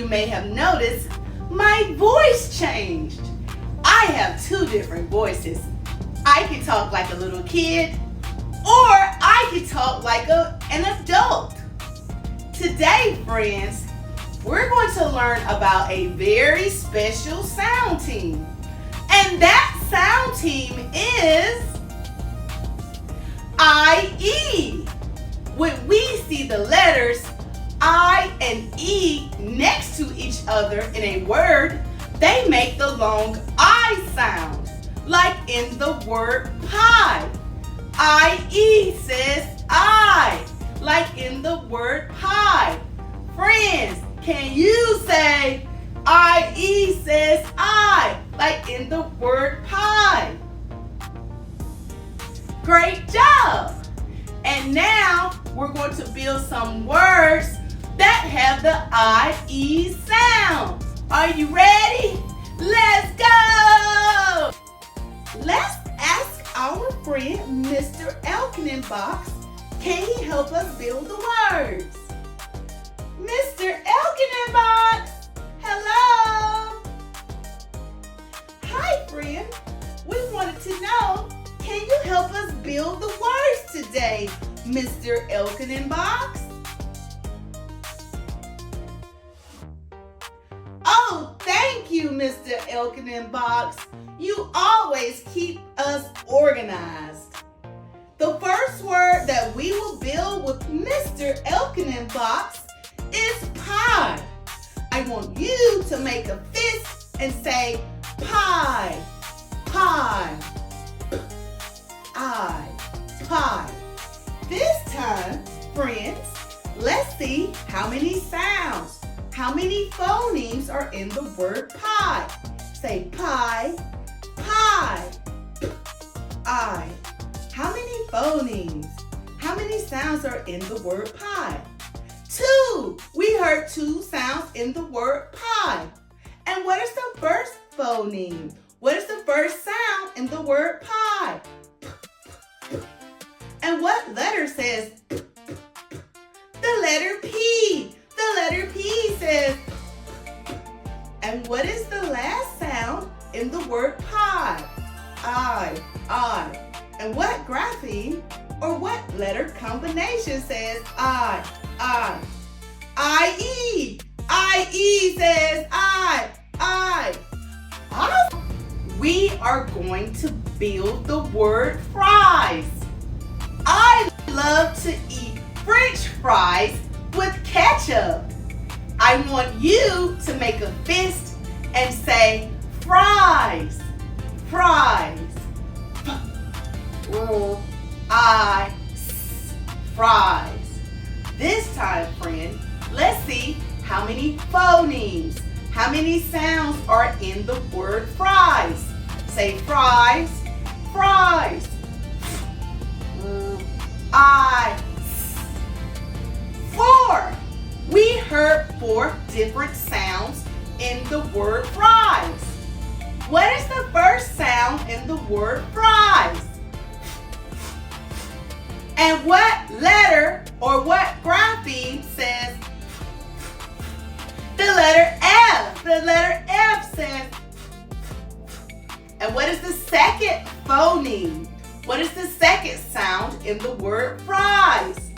you may have noticed, my voice changed. I have two different voices. I can talk like a little kid, or I can talk like an adult. Today, friends, we're going to learn about a very special sound team. And that sound team is IE. When we see the letters I and E next to each other in a word, they make the long I sound, like in the word pie. IE says I, like in the word pie. Friends, can you say IE says I, like in the word pie? Great job! And now we're going to build some words that have the IE sound. Are you ready? Let's go! Let's ask our friend Mr. Elkenbox, can he help us build the words? Mr. Elkenbox, hello! Hi friend, we wanted to know, can you help us build the words today, Mr. Elkenbox? Oh, thank you, Mr. Elkenbox. You always keep us organized. The first word that we will build with Mr. Elkenbox is pie. I want you to make a fist and say pie, pie, pie. This time, friends, let's see how many sounds, how many phonemes are in the word pie. Say pie, pie, I. How many phonemes, how many sounds are in the word pie? 2. We heard 2 sounds in the word pie. And what is the first phoneme? What is the first sound in the word pie? And what letter says? The letter P. The letter P says. And what is the last sound in the word pie? I. And what grapheme or what letter combination says I? IE. IE says I. Awesome. We are going to build the word fries. I love to eat French fries with ketchup. I want you to make a fist and say fries, fries. Fries. This time, friend, let's see how many phonemes, how many sounds are in the word fries. Say fries, fries. 4. We heard 4 different sounds in the word fries. What is the first sound in the word fries? And what letter or what grapheme says? The letter F. The letter F says. And what is the second phoneme? What is the second sound in the word fries?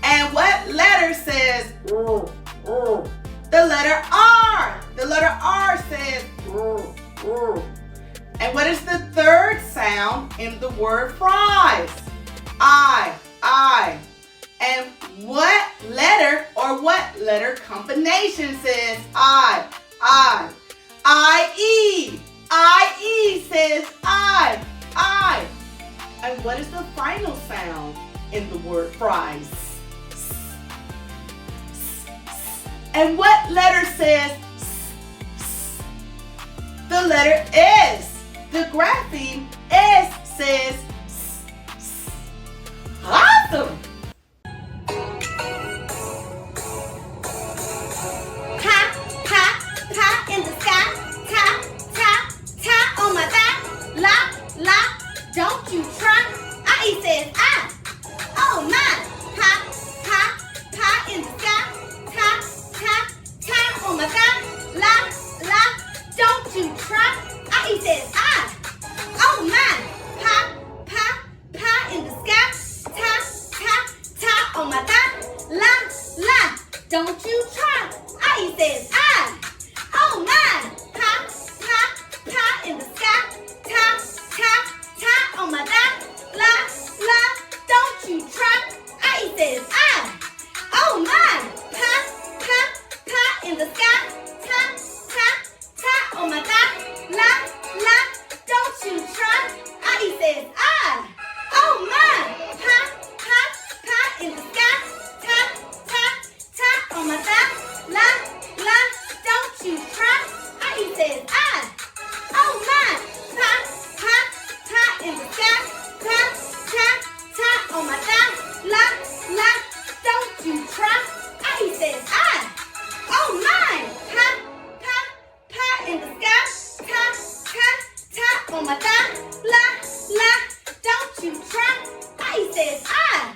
And what letter says? The letter R. The letter R says. And what is the third sound in the word fries? I. And what letter or what letter combination says I? IE. IE says I. And what is the final sound in the word fries? And what letter says? The letter S. The grapheme S says awesome. Ta in the sky. Ta on my thigh. La, don't you try. IE says I. Oh my. Pa in the sky. Ta he says I.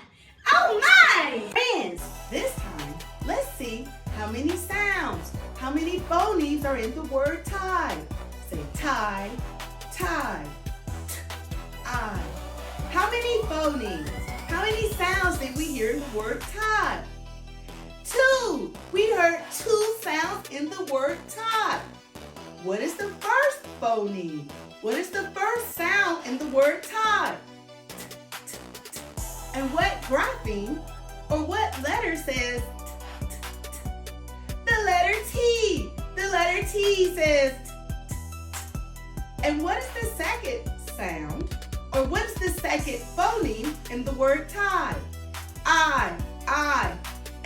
Oh my! Friends, this time, let's see how many sounds, how many phonemes are in the word tie. Say tie, tie, I. How many phonemes, how many sounds did we hear in the word tie? 2. We heard 2 sounds in the word tie. What is the first phoneme? What is the first sound in the word tie? And what grapheme or what letter says the letter T? The letter T says And what is the second sound or what is the second phoneme in the word tie? I.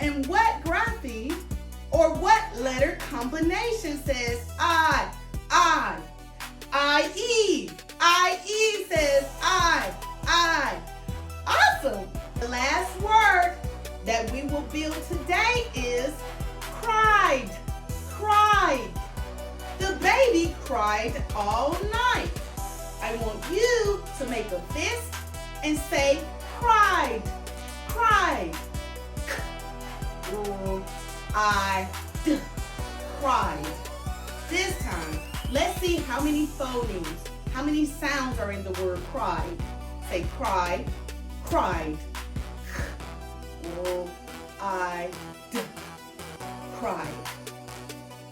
And what grapheme or what letter combination says I? I-E. I-E says I. Awesome. The last word that we will build today is cried. Cried. The baby cried all night. I want you to make a fist and say cried. Cried. Cried. This time, let's see how many phonemes, how many sounds are in the word cried. Say cried, cried. Cried.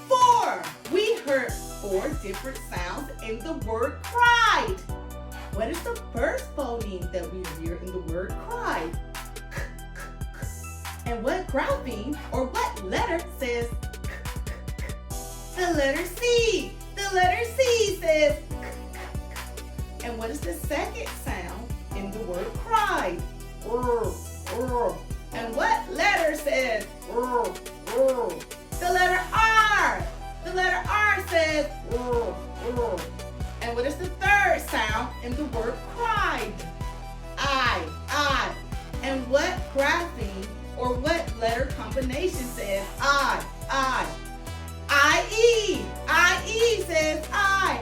4. We heard 4 different sounds in the word cried. What is the first phoneme that we hear in the word cried? And what grapheme or what letter says the letter C? The letter C says And what is the second sound in the word cried? And what letter says the letter R? The letter R says And what is the third sound in the word cried? I. And what grapheme or what letter combination says I? I-E. I-E says I.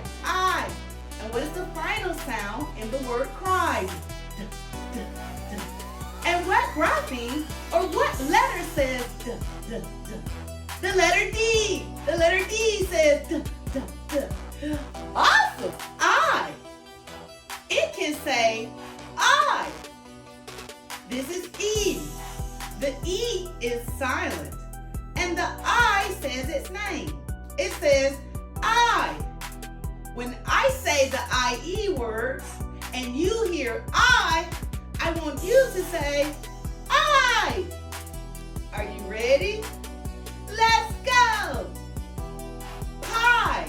And what is the final sound in the word cried? And what grapheme or what letter says the letter D. The letter D says Awesome. I. It can say I. This is E. The E is silent. And the I says its name. It says I. When I say the I-E words and you hear I want you to say I. Are you ready? Let's go. Pie.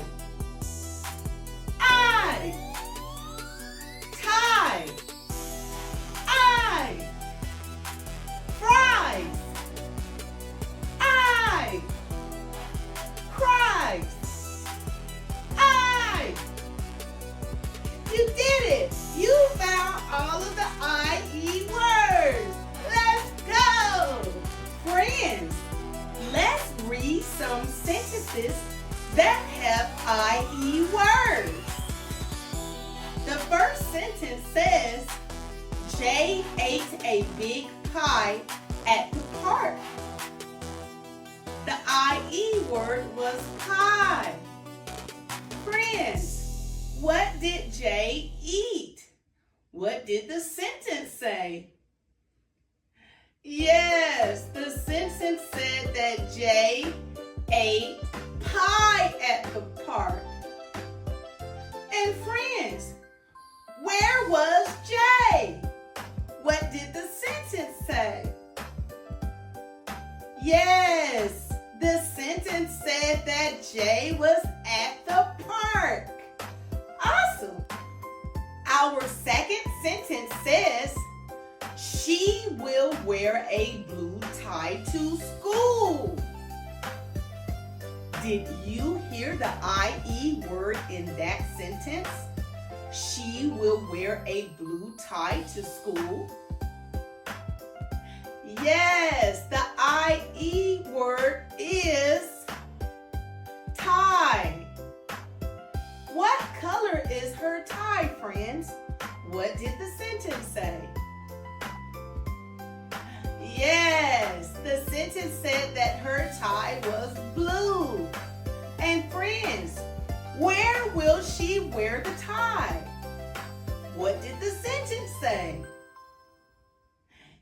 I. Tie. I. Fries. I. Cries. I. You did it. You found all of the I-E words. Let's go. Friends, let's read some sentences that have I-E words. The first sentence says, Jay ate a big pie at the park. The I-E word was pie. Friends, what did Jay eat? What did the sentence say? Yes, the sentence said that Jay ate pie at the park. And friends, where was Jay? What did the sentence say? Yes, the sentence said that Jay was at the park. Awesome. Our second sentence says, she will wear a blue tie to school. Did you hear the I-E word in that sentence? She will wear a blue tie to school. Yes, the I-E word is tie. What color is her tie, friends? What did the sentence say? the sentence said that her tie was blue. And friends, where will she wear the tie? What did the sentence say?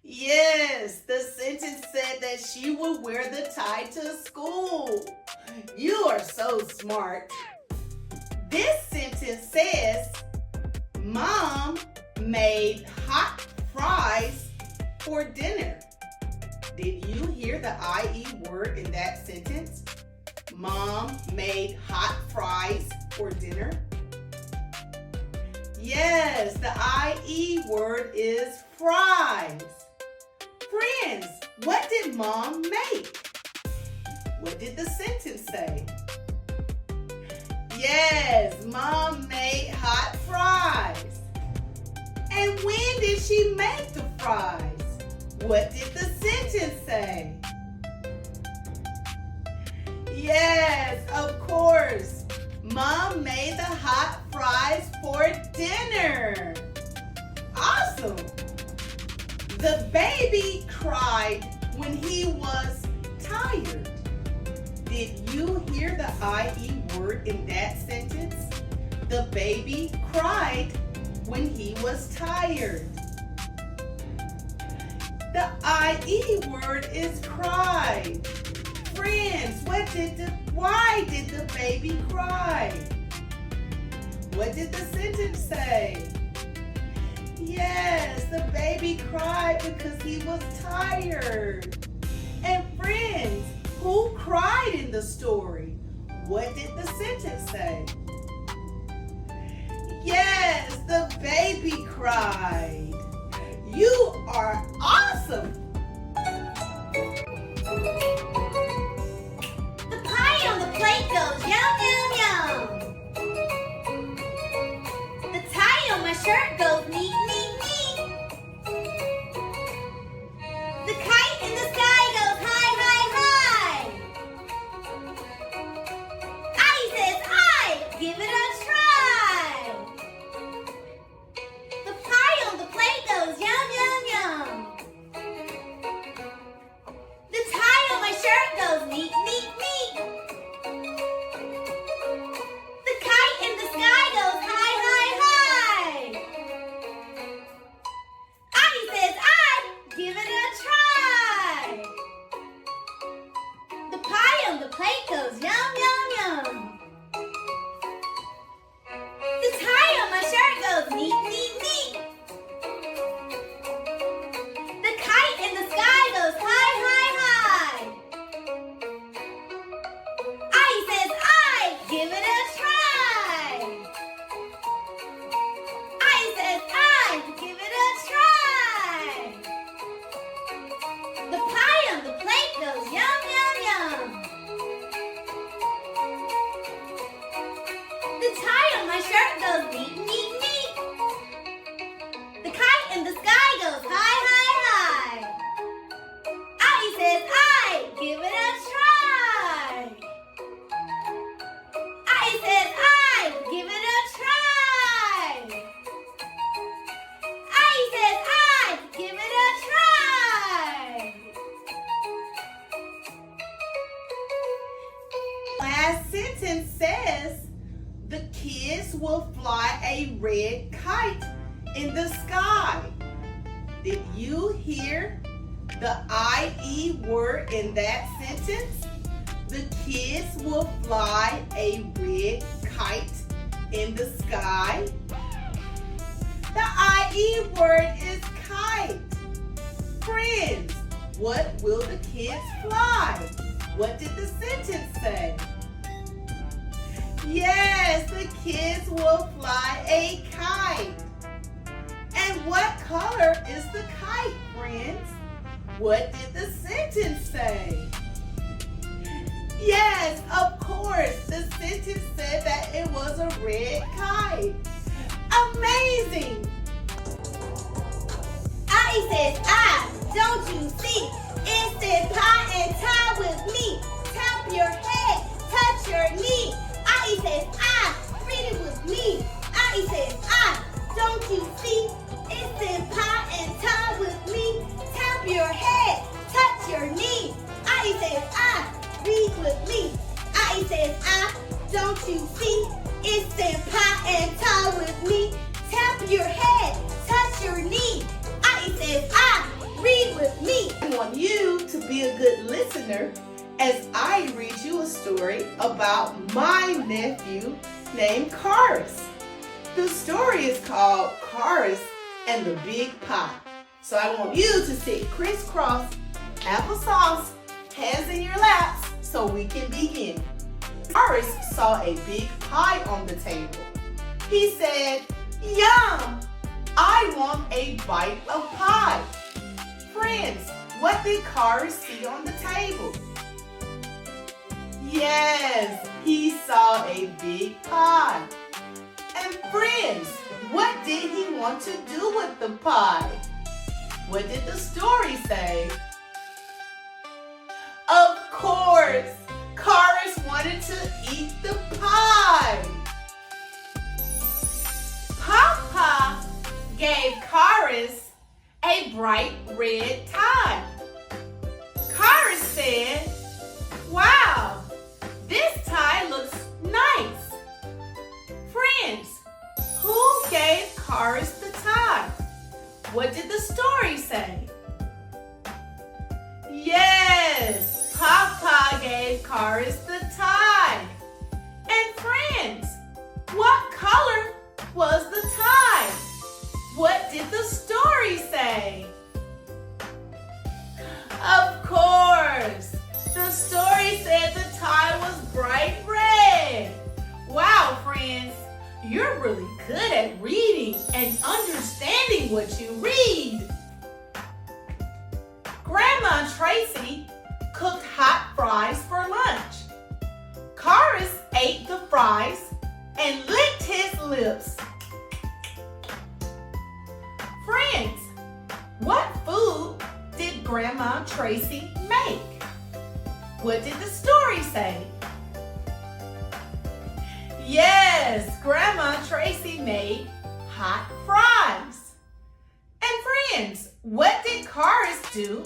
Yes, the sentence said that she will wear the tie to school. You are so smart. This sentence says, Mom made hot fries for dinner. Did you hear the IE word in that sentence? Mom made hot fries for dinner. Yes, the IE word is fries. Friends, what did Mom make? What did the sentence say? Yes, Mom made hot fries. And when did she make the fries? What did the sentence say? Yes, of course. Mom made the hot fries for dinner. Awesome. The baby cried when he was tired. Did you hear the IE word in that sentence? The baby cried when he was tired. The IE word is cried. Friends, why did the baby cry? What did the sentence say? Yes, the baby cried because he was tired. And friends, who cried in the story? What did the sentence say? Yes, the baby cried. You are awesome. The pie on the plate goes yum, yum, yum. The tie on my shirt goes neat, neat, neat. The kite in the sky goes high, high, high. I says I, give it a try. The pie on the plate goes yum, yum, yum. The tie on my shirt goes neat, neat, neat. The kite in the sky goes high, high, high. I says I, give it a try. The pie on the plate goes yum, yum, yum. The tie on my shirt goes neat, neat, neat. The kite in the sky goes high, high, high. I says I, give it a try. I says I, give it a try. The pie on the plate goes yum, yum, yum. The tie on my shirt goes neat, neat, neat. The kite in the sky goes high, high, high. I says I, give it a try. I says I, give it a try. I says I, give it a try. Last sentence says, the kids will fly a red kite in the sky. Did you hear the IE word in that sentence? The kids will fly a red kite in the sky. The IE word is kite. Friends, what will the kids fly? What did the sentence say? Yes, the kids will fly a kite. And what color is the kite, friends? What did the sentence say? Yes, of course, the sentence said that it was a red kite. Amazing! I says I, don't you see? It says pie and tie with me. Tap your head, touch your knee. I says I, read it with me. I says I, don't you see? It says pie and tie with me. Tap your head, touch your knee. be a good listener as I read you a story about my nephew named Karis. The story is called Karis and the Big Pie. So I want you to sit crisscross, applesauce, hands in your laps so we can begin. Karis saw a big pie on the table. He said, "Yum! I want a bite of pie." Friends, what did Karis see on the table? Yes, he saw a big pie. And friends, what did he want to do with the pie? What did the story say? Of course, Karis wanted to eat the pie. Papa gave Karis a bright red tie. Karis said, "Wow, this tie looks nice." Friends, who gave Karis the tie? What did the story say? Yes, Papa gave Karis the tie. And friends, what color was the tie? What did the story say? Of course, the story said the tie was bright red. Wow, friends, you're really good at reading and understanding what you read. Grandma Tracy cooked hot fries for lunch. Karis ate the fries and licked his lips. Friends, what food did Grandma Tracy make? What did the story say? Yes, Grandma Tracy made hot fries. And friends, what did Karis do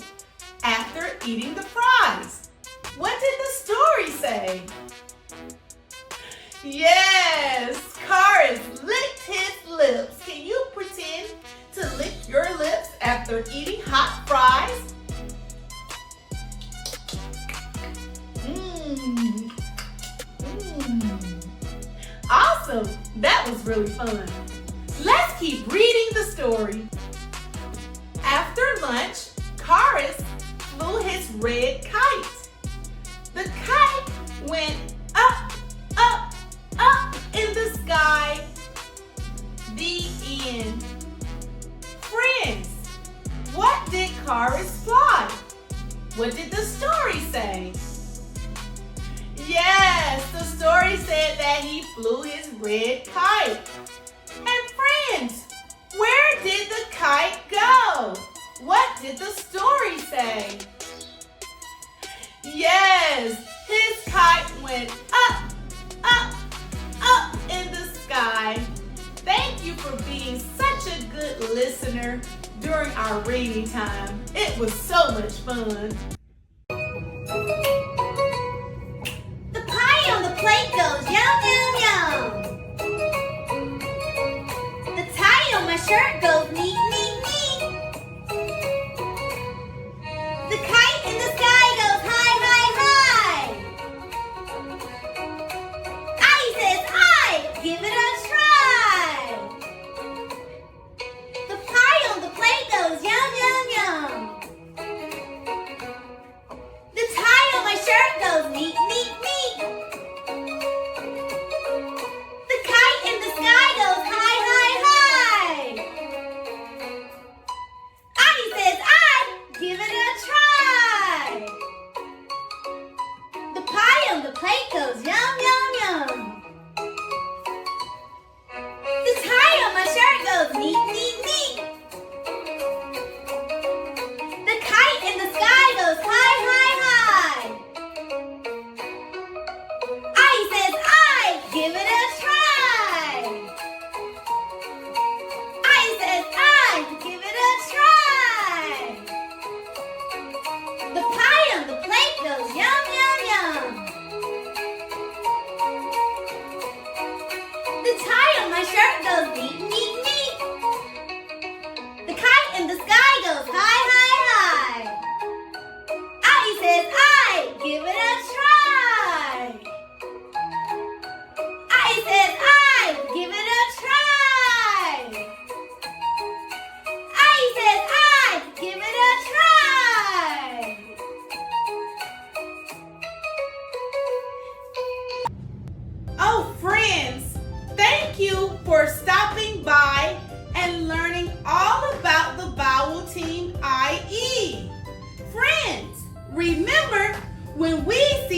after eating the fries? What did the story say? Yes, Karis licked his lips. Can you pretend to lick your lips after eating hot fries? Awesome! That was really fun. Let's keep reading the story. After lunch, Karis flew his red kite. The kite went up, up, up in the sky. The end. Friends, what did Karis fly? What did the story say? Yes, the story said that he flew his red kite. And friends, where did the kite go? What did the story say? Yes, his kite went up, up, up in the sky. Thank you for being such a good listener during our reading time. It was so much fun. Plate goes yum, yum, yum. The tie on my shirt goes neat, neat, neat. The kite in the sky goes high, high, high. Aye says aye, give it a try. The pie on the plate goes yum, yum, yum.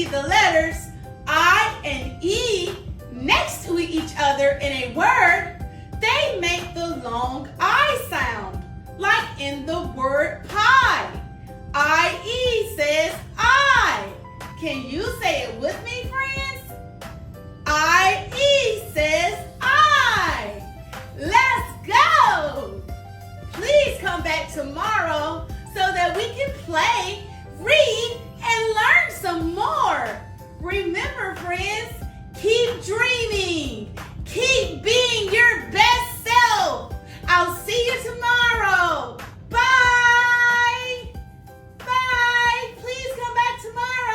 see the letters I and E next to each other in a word, they make the long I sound, like in the word pie. I-E says I. Can you say it with me, friends? I-E says